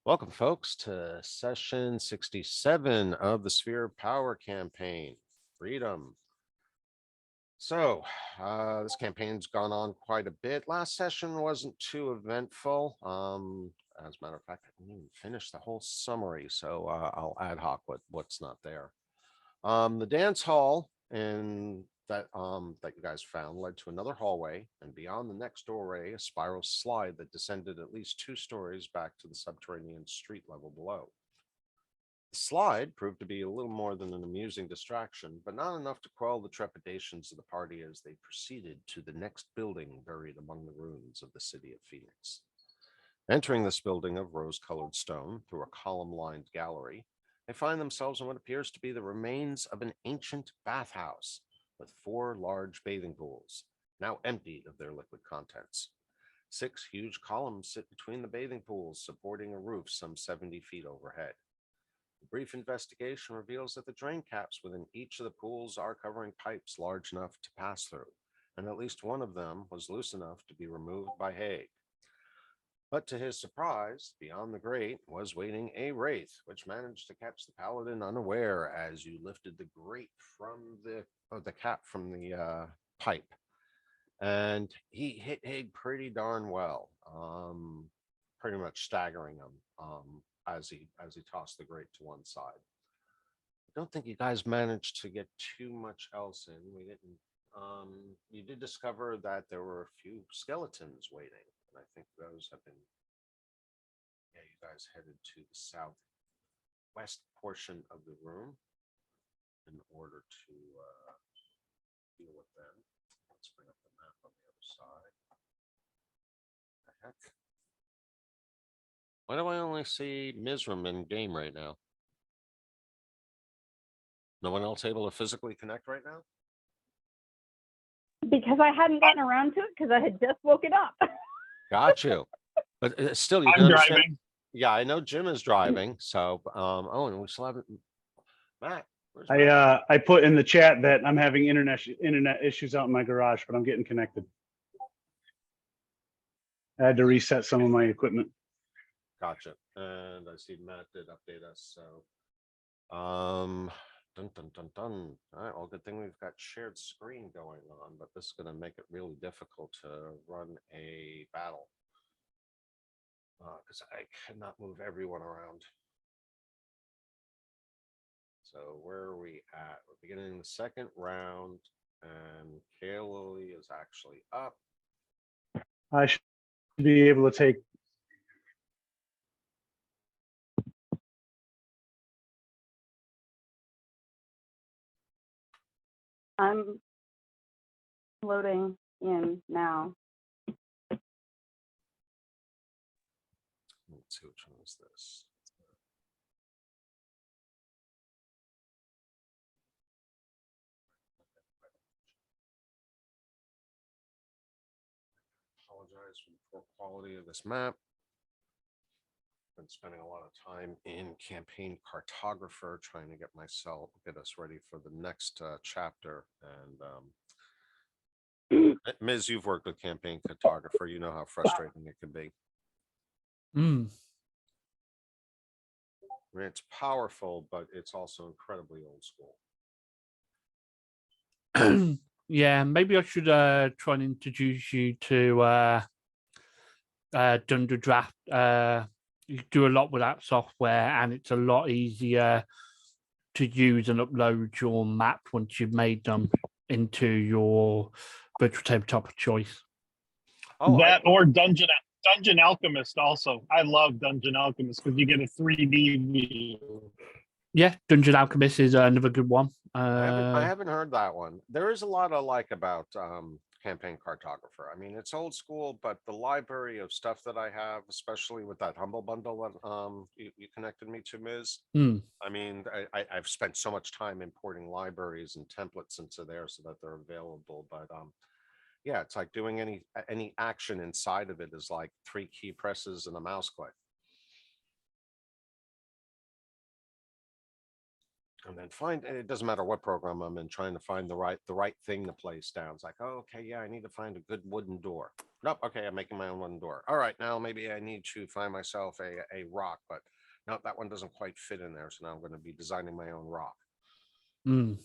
Welcome, folks, to session 67 of the Sphere of Power campaign, Freedom. So, this campaign's gone on quite a bit. Last session wasn't too eventful. As a matter of fact, I didn't even finish the whole summary, so I'll ad hoc what's not there. The dance hall and that you guys found led to another hallway, and beyond the next doorway, a spiral slide that descended at least 2 stories back to the subterranean street level below. The slide proved to be a little more than an amusing distraction, but not enough to quell the trepidations of the party as they proceeded to the next building buried among the ruins of the city of Phoenix. Entering this building of rose-colored stone through a column-lined gallery, they find themselves in what appears to be the remains of an ancient bathhouse with 4 large bathing pools, now emptied of their liquid contents. 6 huge columns sit between the bathing pools, supporting a roof some 70 feet overhead. A brief investigation reveals that the drain caps within each of the pools are covering pipes large enough to pass through, and at least one of them was loose enough to be removed by Haig. But to his surprise, beyond the grate was waiting a wraith, which managed to catch the paladin unaware as you lifted the grate from the cap from the pipe, and he hit Haig pretty darn well, pretty much staggering him as he tossed the grate to one side. I don't think you guys managed to get too much else in. We didn't. You did discover that there were a few skeletons waiting, and I think those have been. Yeah, you guys headed to the southwest portion of the room in order to deal with them. Let's bring up the map on the other side. The heck? Why do I only see Mizram in game right now? No one else able to physically connect right now? Because I hadn't gotten around to it because I had just woken up. Got you. But still, you I'm can understand. driving. Yeah, I know Jim is driving. So, and we still haven't. Matt, where's Matt? I put in the chat that I'm having internet issues out in my garage, but I'm getting connected. I had to reset some of my equipment. Gotcha. And I see Matt did update us. So, dun dun dun dun. All right. Well, good thing we've got shared screen going on, but this is going to make it really difficult to run a battle because I cannot move everyone around. So where are we at? We're beginning the second round, and Kaylee is actually up. I should be able to take. I'm loading in now. Let's see which one is this. Apologize for the poor quality of this map. Been spending a lot of time in campaign cartographer trying to get us ready for the next chapter. And Ms., you've worked with campaign cartographer. You know how frustrating it can be. I mean, it's powerful, but it's also incredibly old school. Yeah, maybe I should try and introduce you to Dunder Draft. You do a lot with that software, and it's a lot easier to use and upload your maps once you've made them into your virtual tabletop of choice. Oh, or Dungeon Alchemist also. I love Dungeon Alchemist because you get a 3D view. Yeah, Dungeon Alchemist is another good one. I haven't heard that one. There is a lot I like about campaign cartographer. I mean, it's old school, but the library of stuff that I have, especially with that Humble Bundle that you connected me to, Ms. I mean, I've spent so much time importing libraries and templates into there so that they're available. But yeah, it's like doing any action inside of it is like 3 key presses and a mouse click. And then find, it doesn't matter what program I'm in, trying to find the right thing to place down. It's like, oh, okay, yeah, I need to find a good wooden door. Nope, okay, I'm making my own wooden door. All right, now maybe I need to find myself a rock, but no, that one doesn't quite fit in there. So now I'm going to be designing my own rock. Mm.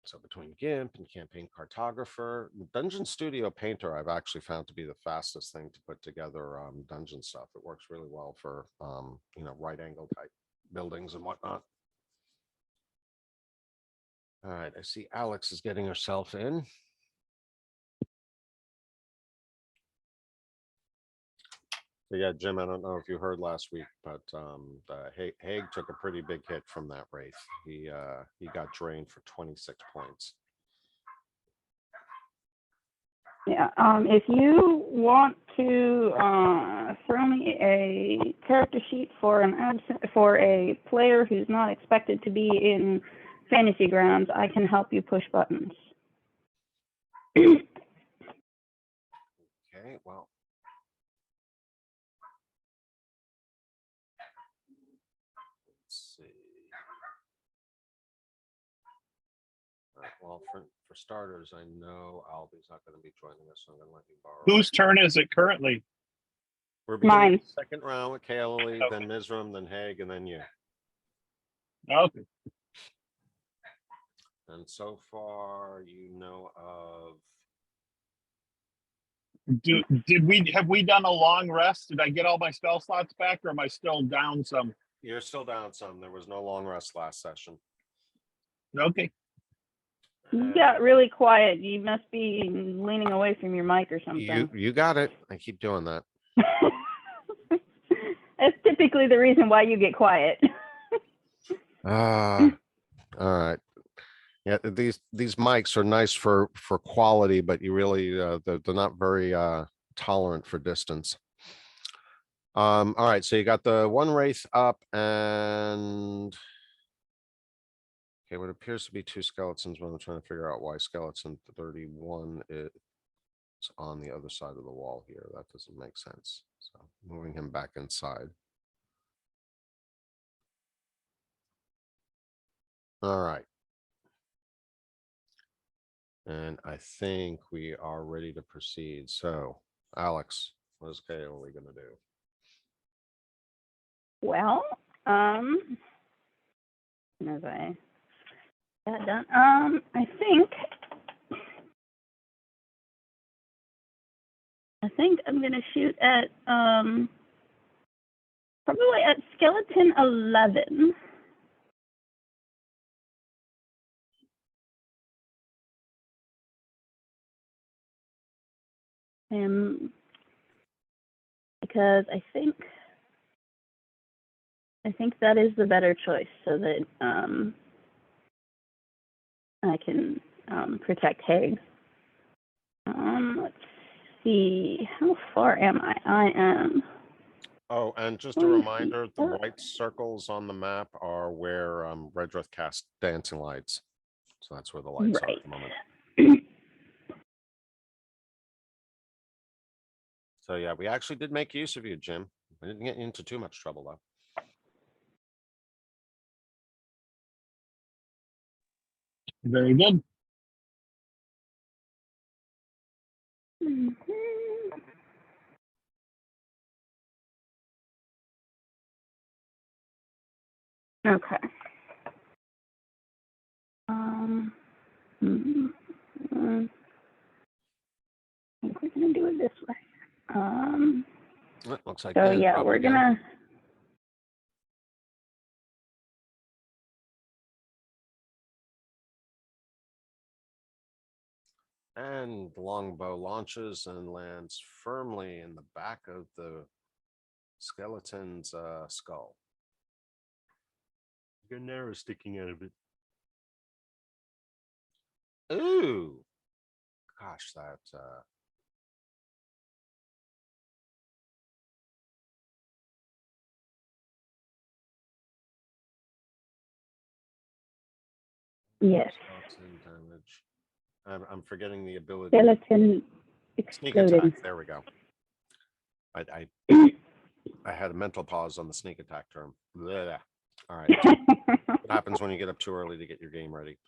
So between GIMP and Campaign Cartographer, Dungeon Studio Painter, I've actually found to be the fastest thing to put together dungeon stuff. It works really well for, right angle type buildings and whatnot. All right, I see Alex is getting herself in. So yeah, Jim, I don't know if you heard last week, but Haig took a pretty big hit from that wraith. He got drained for 26 points. Yeah. If you want to throw me a character sheet for a player who's not expected to be in Fantasy Grounds, I can help you push buttons. Okay, well. Let's see. All right, well, for starters, I know Albie's not going to be joining us, so I'm going to let you borrow. Whose turn is it currently? We're beginning Mine. the second round with Kaylee, Okay. then Mizram, then Haig, and then you. Okay. And so far, you know of. Have we done a long rest? Did I get all my spell slots back, or am I still down some? You're still down some. There was no long rest last session. Okay. You got really quiet. You must be leaning away from your mic or something. You got it. I keep doing that. That's typically the reason why you get quiet. All right. Yeah, these mics are nice for quality, but you really they're not very tolerant for distance. All right, so you got the one wraith up, and okay, what appears to be two skeletons. When I'm trying to figure out why skeleton 31 is on the other side of the wall here, that doesn't make sense. So moving him back inside. All right. And I think we are ready to proceed. So, Alex, what is Kaylee going to do? Well, as I got done, I think I'm gonna shoot at probably at skeleton 11. Because I think that is the better choice, so that I can protect Haig. Let's see, how far am I? I am. Oh, and just a reminder, the white circles on the map are where Redruth cast dancing lights. So that's where the lights are at the moment. So yeah, we actually did make use of you, Jim. We didn't get into too much trouble though. Very good. Okay. I think we're gonna do it this way. Looks like So yeah, we're gonna. And the longbow launches and lands firmly in the back of the skeleton's skull. Got an arrow sticking out of it. Ooh, gosh, that Yes. skeleton damage. I'm forgetting the ability. Skeleton Sneak exploding. attack. There we go. I had a mental pause on the sneak attack term. Blah. All right. So what happens when you get up too early to get your game ready?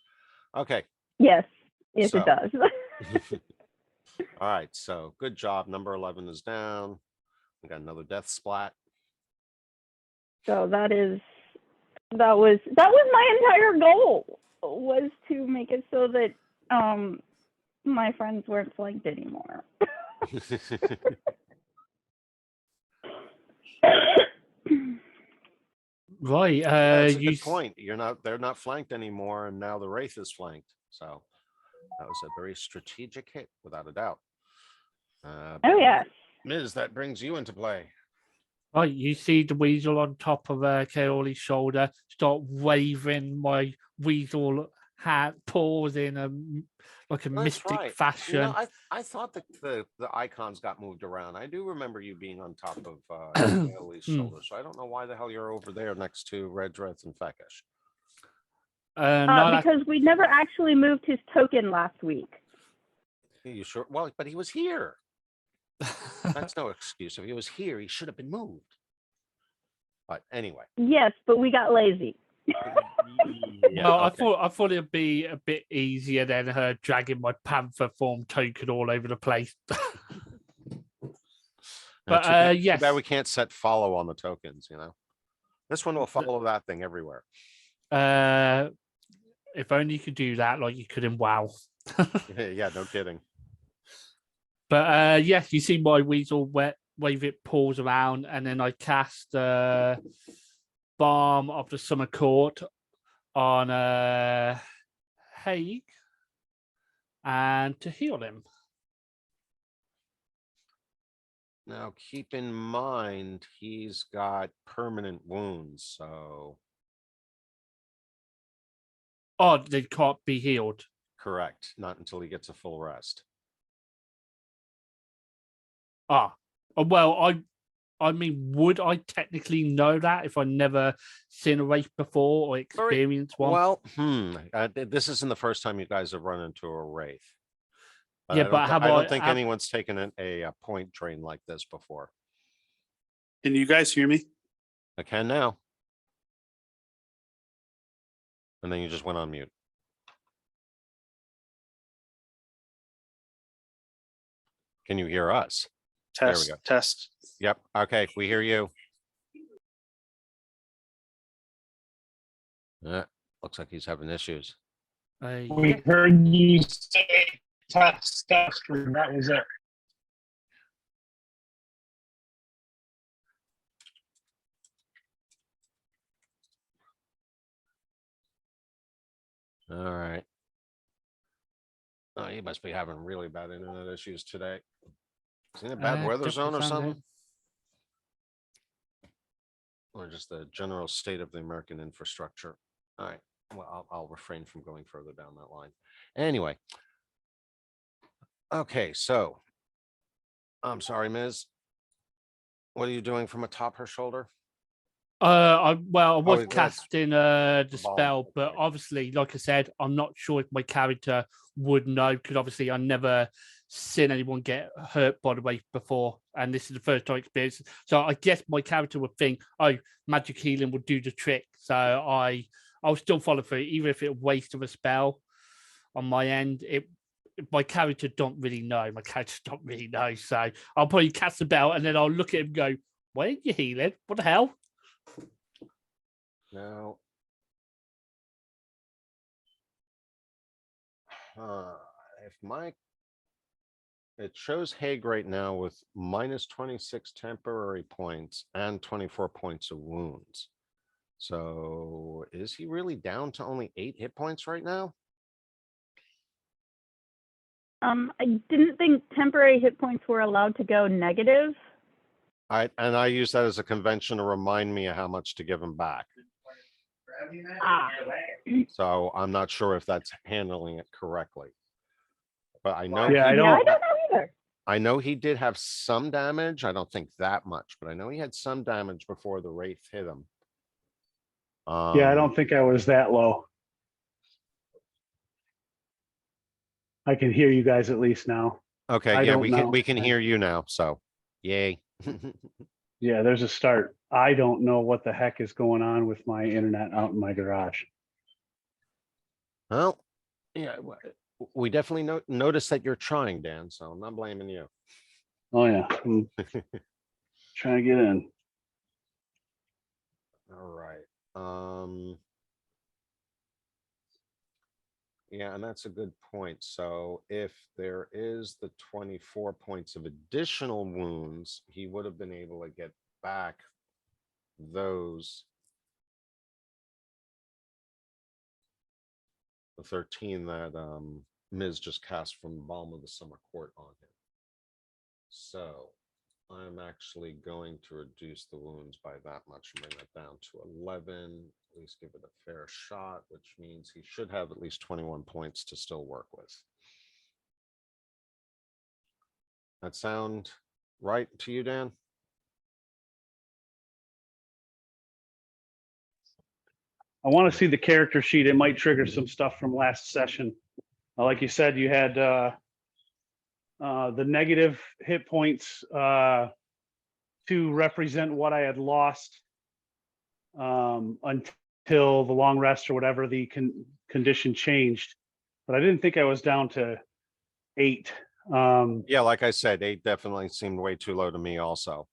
Okay. Yes, yes, So- it does. All right. So good job. Number 11 is down. We got another death splat. So that was my entire goal, was to make it so that my friends weren't flanked anymore. Right. That's a you good point. They're not flanked anymore, and now the Wraith is flanked. So that was a very strategic hit, without a doubt. Oh yes. Miz, that brings you into play. Right, you see the weasel on top of Kaoli's shoulder, start waving my weasel hat, paws in like a That's mystic right. fashion. I thought that the icons got moved around. I do remember you being on top of Ellie's shoulder, so I don't know why the hell you're over there next to Red Dreth and Fekish. No, Because we never actually moved his token last week. Are you sure? Well, but he was here. That's no excuse. If he was here, he should have been moved. But anyway. Yes, but we got lazy. Yeah, well, okay. I thought it'd be a bit easier than her dragging my panther form token all over the place. But Too yes, bad we can't set follow on the tokens. This one will follow that thing everywhere. if only you could do that, like you could in WoW. Yeah, no kidding. But yes, you see my weasel wave it paws around, and then I cast Balm of the Summer Court on Haig and to heal him. Now, keep in mind, he's got permanent wounds, so Oh, they can't be healed. correct. Not until he gets a full rest. Well, I mean, would I technically know that if I never seen a wraith before or experienced one? Well, this isn't the first time you guys have run into a wraith. Yeah, but I don't think anyone's taken a point drain like this before. Can you guys hear me? I can now. And then you just went on mute. Can you hear us? There we Test, go. test. Yep. Okay, we hear you. Looks like he's having issues. We heard you say test, and that was it. All right. Oh, he must be having really bad internet issues today. Is he in a bad weather zone or something? Or just the general state of the American infrastructure? All right. Well, I'll refrain from going further down that line. Anyway. Okay, so I'm sorry, Ms. What are you doing from atop her shoulder? I was that's casting the Balm. spell, but obviously, like I said, I'm not sure if my character would know because obviously I never seen anyone get hurt by the wave before, and this is the first time experience. So I guess my character would think, "Oh, magic healing would do the trick." So I'll still follow through, even if it wasted a spell on my end. My character don't really know. My character don't really know. So I'll probably cast the bell and then I'll look at him and go, "Why did you heal it? What the hell?" Now, it shows Haig right now with minus 26 temporary points and 24 points of wounds. So is he really down to only 8 hit points right now? I didn't think temporary hit points were allowed to go negative. I use that as a convention to remind me of how much to give him back. So I'm not sure if that's handling it correctly. But I know Yeah, I I don't. don't know either. I know he did have some damage. I don't think that much, but I know he had some damage before the wraith hit him. Yeah, I don't think I was that low. I can hear you guys at least now. Okay, I yeah, don't know. we can hear you now. So, yay. Yeah, there's a start. I don't know what the heck is going on with my internet out in my garage. Well, yeah, we definitely notice that you're trying, Dan, so I'm not blaming you. Oh yeah, I'm trying to get in. All right. Yeah, and that's a good point. So if there is the 24 points of additional wounds, he would have been able to get back those. The 13 that Miz just cast from the bottom of the summer court on him. So I'm actually going to reduce the wounds by that much and bring that down to 11, at least give it a fair shot, which means he should have at least 21 points to still work with. That sound right to you, Dan? I want to see the character sheet. It might trigger some stuff from last session. Like you said, you had the negative hit points to represent what I had lost until the long rest or whatever the condition changed. But I didn't think I was down to 8. Yeah, like I said, 8 definitely seemed way too low to me also.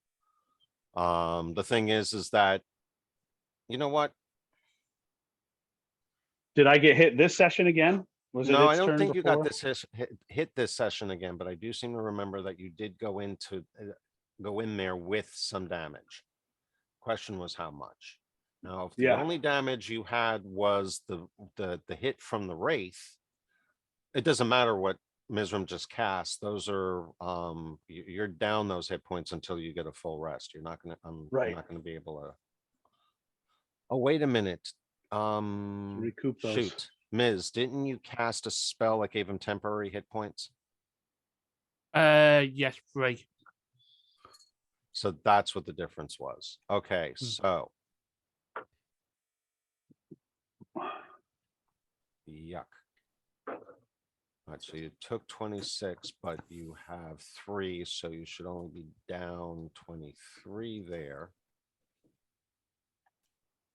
The thing is that, you know what? Did I get hit this session again? Was No, it I its don't turn think you got before? this hit this session again, but I do seem to remember that you did go in there with some damage. Question was how much. Now, if the Yeah. only damage you had was the hit from the Wraith, it doesn't matter what Mizram just cast. Those are you're down those hit points until you get a full rest. You're not gonna Right. you're not gonna be able to. Oh, wait a minute. Recoup those. Shoot. Miz, didn't you cast a spell that gave him temporary hit points? Yes, 3. So that's what the difference was. Okay, so. Yuck. All right, so you took 26, but you have 3, so you should only be down 23 there.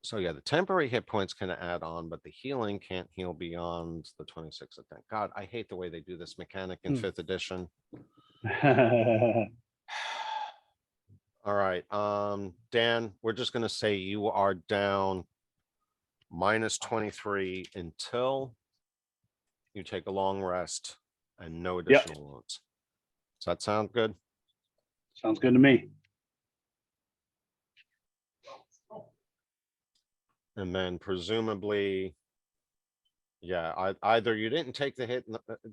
So yeah, the temporary hit points can add on, but the healing can't heal beyond the 26. Thank God, I hate the way they do this mechanic in 5th edition. All right, Dan, we're just gonna say you are down minus 23 until you take a long rest and no additional wounds. Does that sound good? Sounds good to me. And then presumably, yeah, either you didn't take the hit,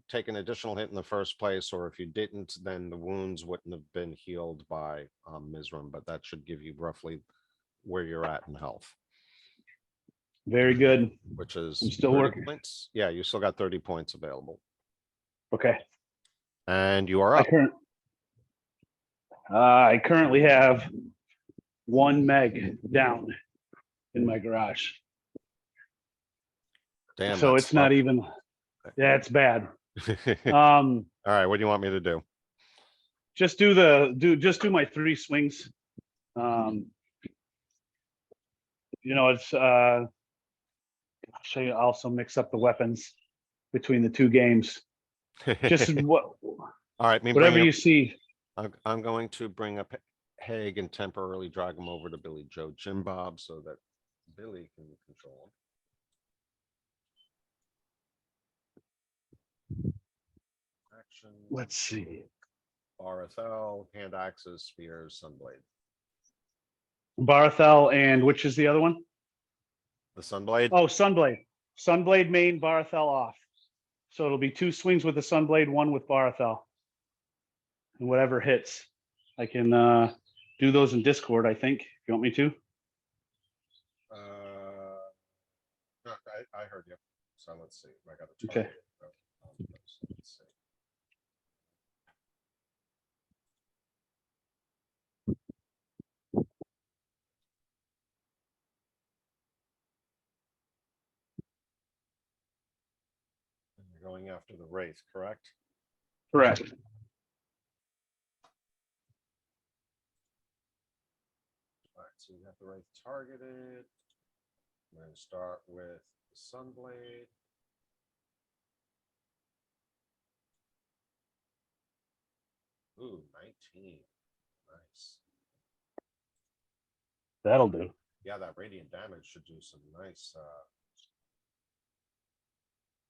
take an additional hit in the first place, or if you didn't, then the wounds wouldn't have been healed by Mizram, but that should give you roughly where you're at in health. Very good. Which is I'm still 30 working. points. Yeah, you still got 30 points available. Okay. And you are up. I currently have 1 meg down in my garage. Damn. So it's not even. Yeah, it's bad. All right, what do you want me to do? Just do my 3 swings. It's I'll show you, also mix up the weapons between the 2 games. Just what All right, whatever you see. I'm going to bring up Haig and temporarily drag him over to Billy Joe Jim Bob so that Billy can control him. Action. Let's see. RFL, hand axes, spears, sunblade. Barathel, and which is the other one? The sunblade. Oh, Sunblade. Sunblade main, Barathel off. So it'll be 2 swings with the Sunblade, 1 with Barathel. And whatever hits. I can do those in Discord, I think. If you want me to. No, I heard you. So let's see. I got Okay. Let's see. You're going after the Wraith, correct? Correct. so you have the Wraith targeted. I'm going to start with Sunblade. Ooh, 19. Nice. That'll do. Yeah, that radiant damage should do some nice.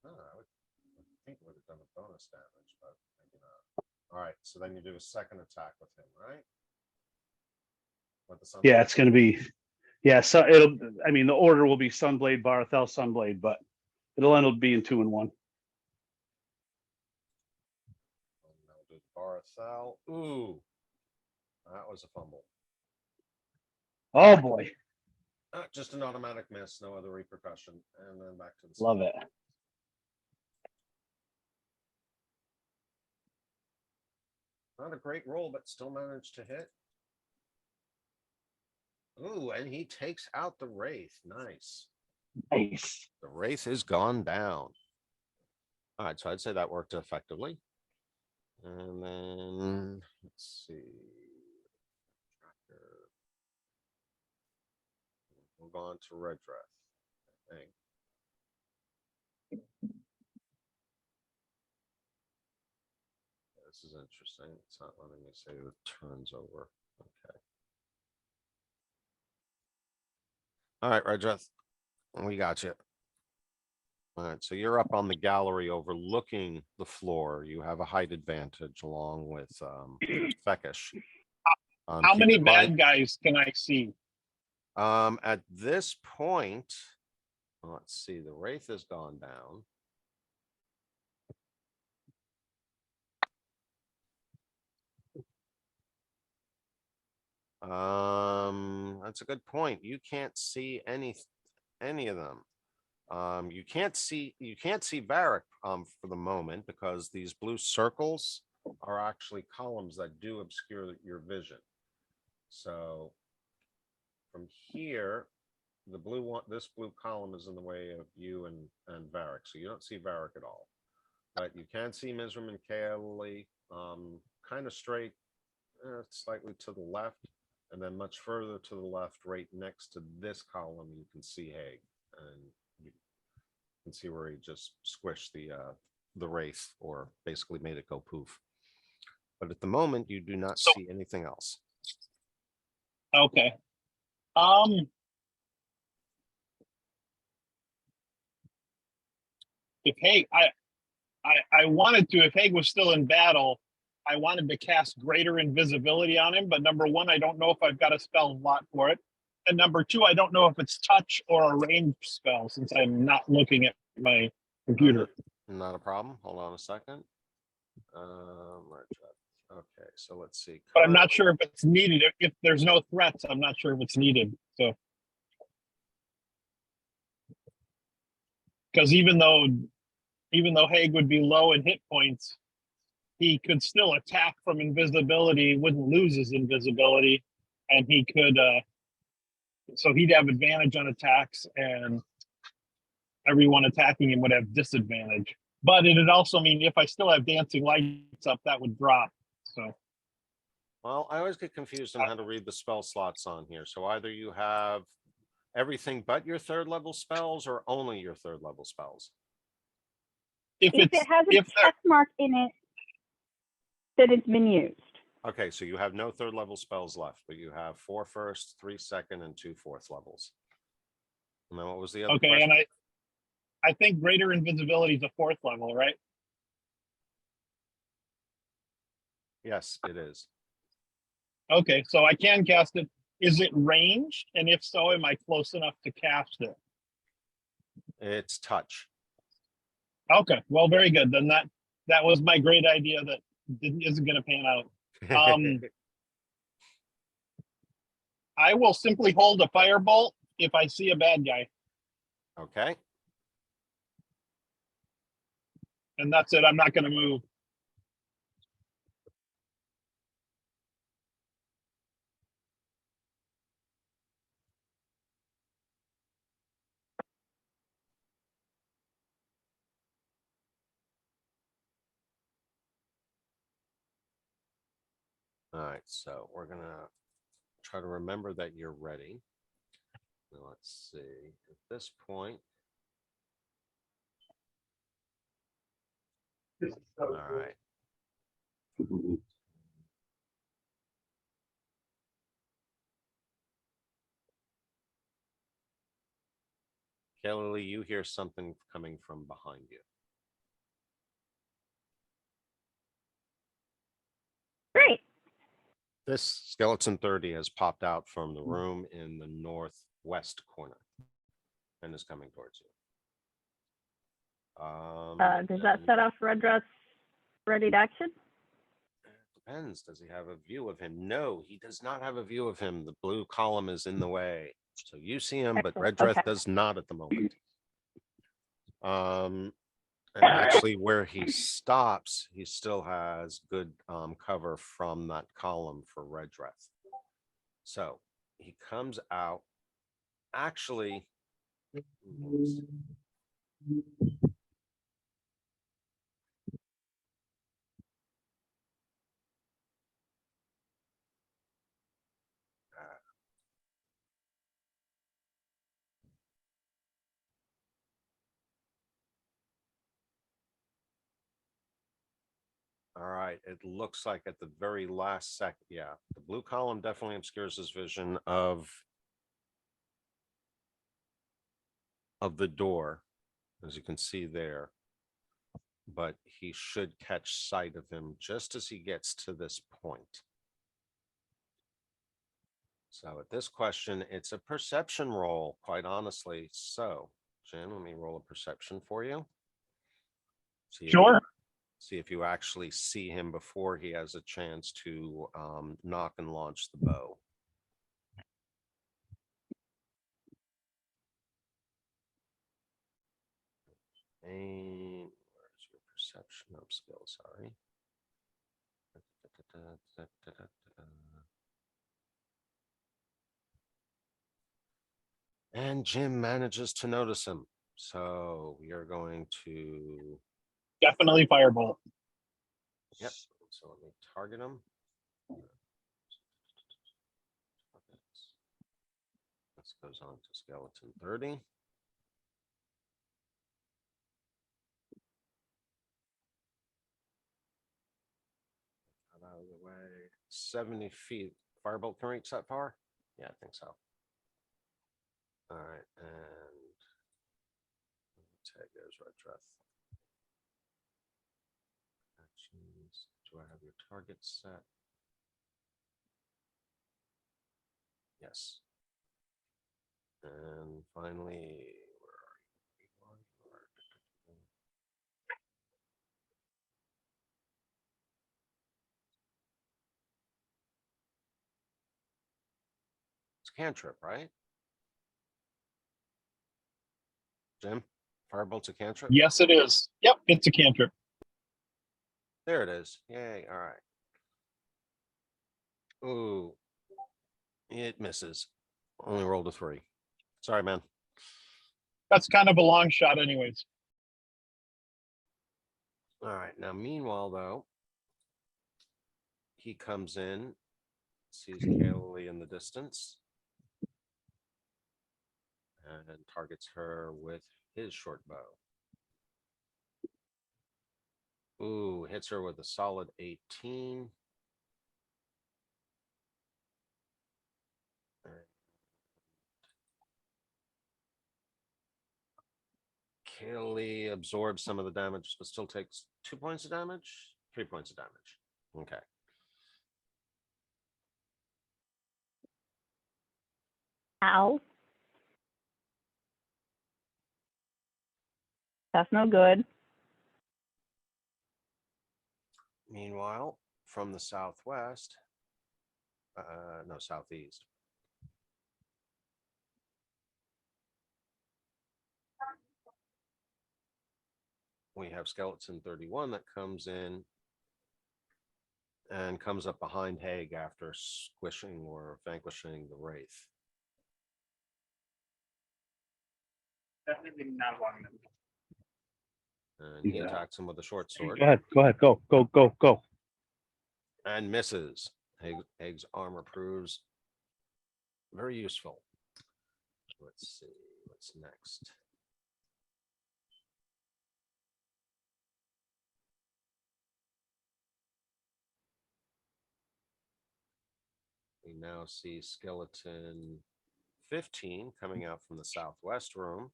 I think it would have done a bonus damage, but maybe not. All right, so then you do a second attack with him, right? With the Yeah, it's going to be. Yeah, so it'll. I mean, the order will be Sunblade, Barathel, Sunblade, but it'll end up being 2 and 1. I'll do Barathel. Ooh, that was a fumble. Oh boy, Just an automatic miss, no other repercussion, and then back to the. love it. Not a great roll, but still managed to hit. Ooh, and he takes out the Wraith. Nice. Nice. The Wraith is gone down. All right, so I'd say that worked effectively. And then let's see. Move on to Redreth, I think. This is interesting. It's not letting me say the turns over. Okay. All right, Redreth, we got you. All right, so you're up on the gallery overlooking the floor. You have a height advantage along with Fekish. How keep many in mind- bad guys can I see? At this point, let's see, the Wraith has gone down. That's a good point. You can't see any of them. You can't see Varric for the moment because these blue circles are actually columns that do obscure your vision. So from here, the blue one, this blue column is in the way of you and Varric, so you don't see Varric at all. But you can see Mizram and Kaeli, kind of straight, slightly to the left, and then much further to the left, right next to this column, you can see Haig, and you can see where he just squished the Wraith, or basically made it go poof. But at the moment, you do not see anything else. Okay. If Haig, I wanted to, if Haig was still in battle, I wanted to cast greater invisibility on him, but number one, I don't know if I've got a spell slot for it. And number two, I don't know if it's touch or a range spell since I'm not looking at my computer. Not a problem. Hold on a second. Okay, so let's see. But I'm not sure if it's needed. If there's no threats, I'm not sure if it's needed. So, because even though Haig would be low in hit points, he could still attack from invisibility, wouldn't lose his invisibility, and he could so he'd have advantage on attacks, and everyone attacking him would have disadvantage. But it'd also mean if I still have dancing lights up, that would drop. So, well, I always get confused on how to read the spell slots on here. So either you have everything but your third level spells, or only your third level spells. If it has a check mark in it, then it's been used. Okay, so you have no third level spells left, but you have 4 first, 3 second, and 2 fourth levels. And then what was the other question? And I think greater invisibility is a 4th level, right? Yes, it is. Okay, so I can cast it. Is it ranged? And if so, am I close enough to cast it? It's touch. Okay, well, very good. Then that was my great idea that isn't going to pan out. I will simply hold a firebolt if I see a bad guy. Okay. And that's it. I'm not going to move. All right, so we're gonna try to remember that you're ready. Now, let's see. At this point, all right. Kelly, you hear something coming from behind you. Great. This skeleton 30 has popped out from the room in the northwest corner and is coming towards you. Does that set off Red Dress ready to action? Depends. Does he have a view of him? No, he does not have a view of him. The blue column is in the way. So you see him, but Excellent. Red Dress Okay. does not at the moment. And actually where he stops, he still has good cover from that column for Red Dress. So he comes out. Actually, all right, it looks like at the very last second, yeah, the blue column definitely obscures his vision of the door, as you can see there. But he should catch sight of him just as he gets to this point. So at this question, it's a perception roll, quite honestly. So, Jen, let me roll a perception for you. Sure. See if you actually see him before he has a chance to knock and launch the bow. And where's your perception of skill? Sorry. And Jim manages to notice him. So we are going to. Definitely firebolt. Yep. So let me target him. This goes on to skeleton 30. Out of the way. 70 feet. Firebolt can reach that far? Yeah, I think so. All right, and tag goes Red Dress. Actions. Do I have your target set? Yes. And finally, where are you? It's cantrip, right? Jim, Firebolt's a cantrip? Yes, it is. Yep, it's a cantrip. There it is. Yay. All right. Ooh. It misses. Only rolled a 3. Sorry, man. That's kind of a long shot anyways. All right. Now, meanwhile, though, he comes in, sees Kaylee in the distance, and targets her with his short bow. Ooh, hits her with a solid 18. Kaylee absorbs some of the damage, but still takes 2 points of damage, 3 points of damage. Okay. Ow. That's no good. Meanwhile, from the southwest, no, southeast. We have skeleton 31 that comes in and comes up behind Haig after squishing or vanquishing the Wraith. Definitely not long enough. And he attacks him with a short sword. Go ahead, go. And misses. Haig's armor proves Very useful. Let's see what's next. We now see skeleton 15 coming out from the southwest room.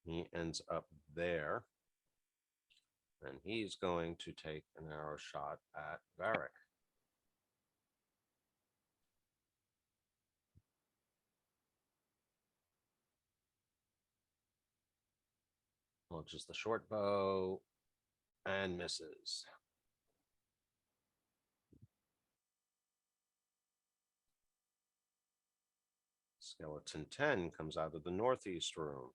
He ends up there. And he's going to take an arrow shot at Varric. Launches the short bow and misses. Skeleton 10 comes out of the northeast room.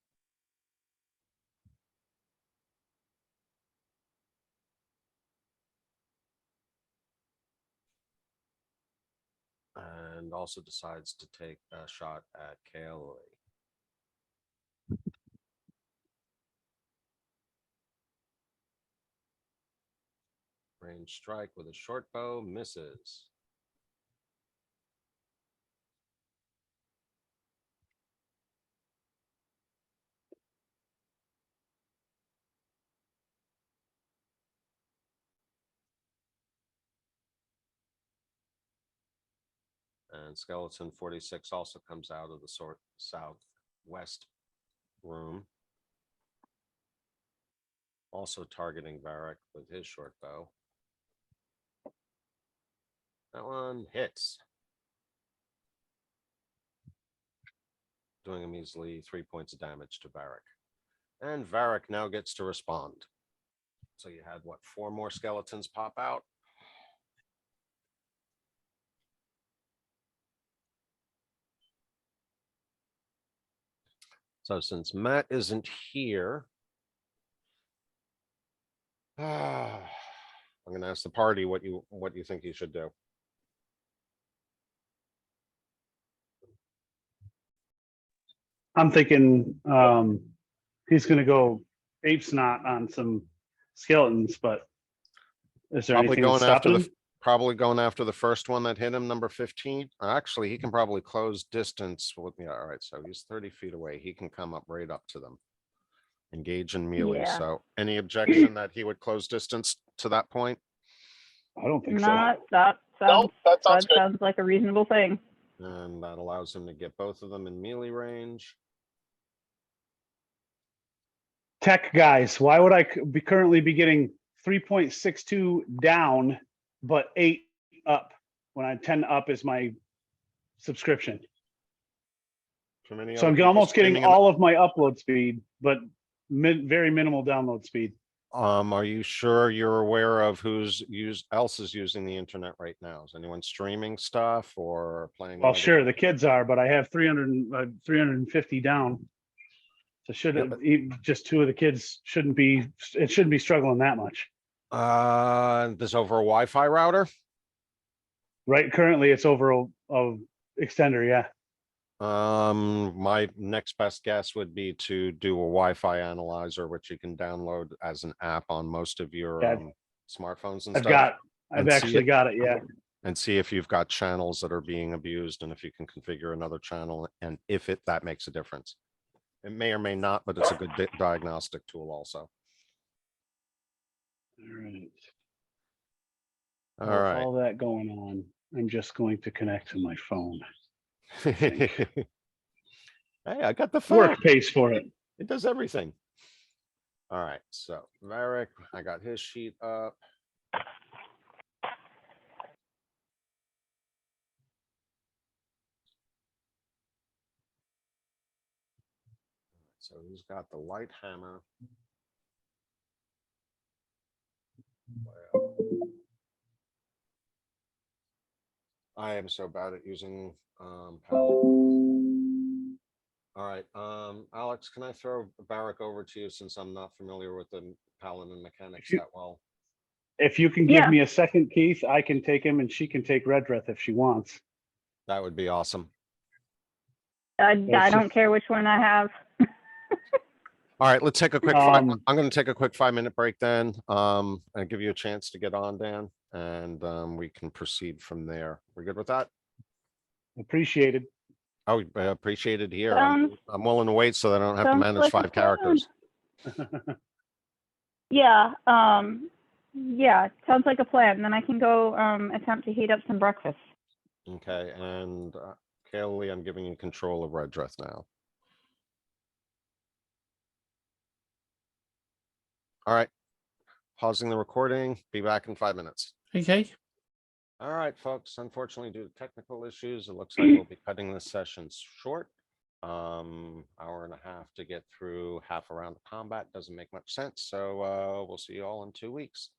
And also decides to take a shot at Kaylee. Range strike with a short bow, misses. And skeleton 46 also comes out of the southwest room. Also targeting Varric with his short bow. That one hits. Doing a measly 3 points of damage to Varric. And Varric now gets to respond. So you had what, 4 more skeletons pop out? So since Matt isn't here, I'm going to ask the party what you think you should do. I'm thinking he's going to go ape snot on some skeletons, but is there Probably anything that's going after stopping the him? probably going after the first one that hit him, number 15. Actually, he can probably close distance with me. All right, so he's 30 feet away. He can come up right up to them. Engage in melee. Yeah. So any objection that he would close distance to that point? I don't think so. Not that No, sounds that sounds that good. sounds like a reasonable thing. And that allows him to get both of them in melee range. Tech guys, why would I be currently be getting 3.62 down, but 8 up when I 10 up is my subscription? Too many So other I'm people almost getting screaming in all of my upload speed, but very minimal download speed. Are you sure you're aware of else is using the internet right now? Is anyone streaming stuff or playing? Well, other- sure, the kids are, but I have 350 down. So just 2 of the kids shouldn't be struggling that much. This over a Wi-Fi router? Right, currently it's over a extender, yeah. My next best guess would be to do a Wi-Fi analyzer, which you can download as an app on most of your Yeah, smartphones and I've stuff. I've actually got it, yeah. And see if you've got channels that are being abused and if you can configure another channel and if that makes a difference. It may or may not, but it's a good diagnostic tool also. All right. All With right. all that going on, I'm just going to connect to my phone. Hey, I got the phone. Work pays for it. It does everything. All right, so Varric, I got his sheet up. So he's got the light hammer. Wow. I am so bad at using Paladin. All right, Alex, can I throw Varric over to you since I'm not familiar with the Paladin mechanics that well? If you can give Yeah. me a second, Keith, I can take him and she can take Redreth if she wants. That would be awesome. I That's don't just- care which one I have. All right, let's take a quick I'm going to take a quick 5-minute break then. And give you a chance to get on, Dan, and we can proceed from there. We're good with that? Appreciated. Oh, I appreciate it here. I'm willing to wait so that I don't have to sounds manage like a 5 characters. Yeah. Yeah. Sounds like a plan. Then I can go attempt to heat up some breakfast. Okay, and Kaylee, I'm giving you control of Red Dress now. All right, pausing the recording. Be back in 5 minutes. Okay. All right, folks. Unfortunately, due to technical issues, it looks like we'll be cutting this session short. Hour and a half to get through half a round of combat doesn't make much sense. So we'll see you all in 2 weeks.